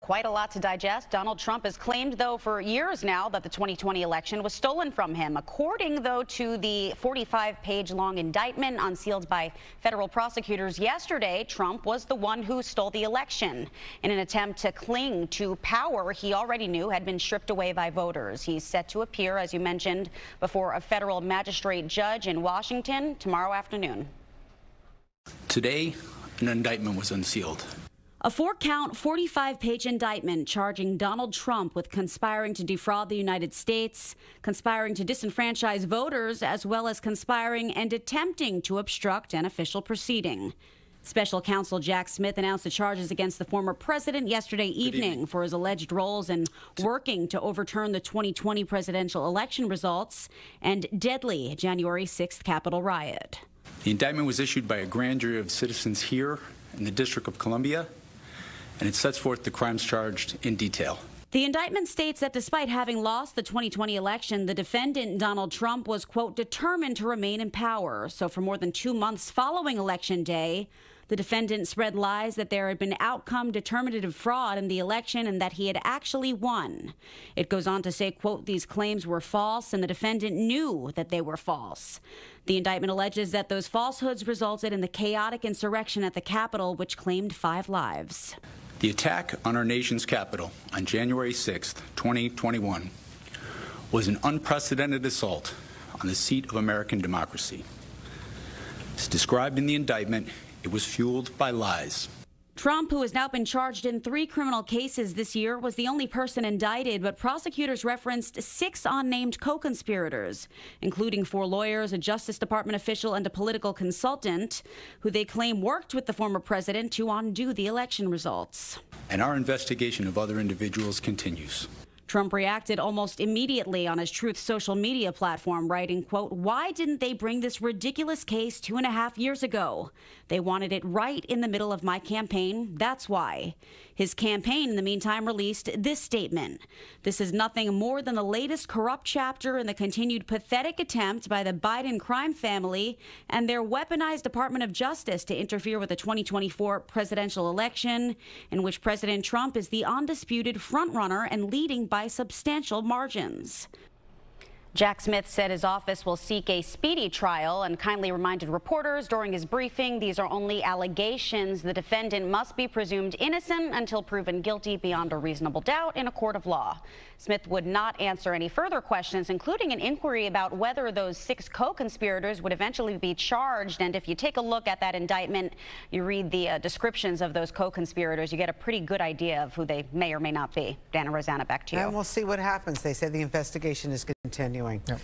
Quite a lot to digest. Donald Trump has claimed, though, for years now that the 2020 election was stolen from him. According, though, to the 45-page-long indictment unsealed by federal prosecutors yesterday, Trump was the one who stole the election in an attempt to cling to power he already knew had been stripped away by voters. He's set to appear, as you mentioned, before a federal magistrate judge in Washington tomorrow afternoon. Today, an indictment was unsealed. A 4-count, 45-page indictment charging Donald Trump with conspiring to defraud the United States, conspiring to disenfranchise voters, as well as conspiring and attempting to obstruct an official proceeding. Special counsel Jack Smith announced the charges against the former president yesterday evening for his alleged roles in working to overturn the 2020 presidential election results and deadly January 6th Capitol riot. The indictment was issued by a grand jury of citizens here in the District of Columbia, and it sets forth the crimes charged in detail. The indictment states that despite having lost the 2020 election, the defendant, Donald Trump, was, quote, determined to remain in power. So for more than 2 months following Election Day, the defendant spread lies that there had been outcome determinative fraud in the election and that he had actually won. It goes on to say, quote, these claims were false and the defendant knew that they were false. The indictment alleges that those falsehoods resulted in the chaotic insurrection at the Capitol, which claimed 5 lives. The attack on our nation's capital on January 6th, 2021 was an unprecedented assault on the seat of American democracy. As described in the indictment, it was fueled by lies. Trump, who has now been charged in 3 criminal cases this year, was the only person indicted, but prosecutors referenced 6 unnamed co-conspirators, including 4 lawyers, a Justice Department official, and a political consultant, who they claim worked with the former president to undo the election results. And our investigation of other individuals continues. Trump reacted almost immediately on his Truth social media platform, writing, quote, why didn't they bring this ridiculous case 2.5 years ago? They wanted it right in the middle of my campaign. That's why. His campaign, in the meantime, released this statement. This is nothing more than the latest corrupt chapter in the continued pathetic attempt by the Biden crime family and their weaponized Department of Justice to interfere with the 2024 presidential election, in which President Trump is the undisputed frontrunner and leading by substantial margins. Jack Smith said his office will seek a speedy trial and kindly reminded reporters during his briefing these are only allegations. The defendant must be presumed innocent until proven guilty beyond a reasonable doubt in a court of law. Smith would not answer any further questions, including an inquiry about whether those 6 co-conspirators would eventually be charged. And if you take a look at that indictment, you read the descriptions of those co-conspirators, you get a pretty good idea of who they may or may not be. Dana Rosanna, back to you. And we'll see what happens. They say the investigation is continuing. Yep.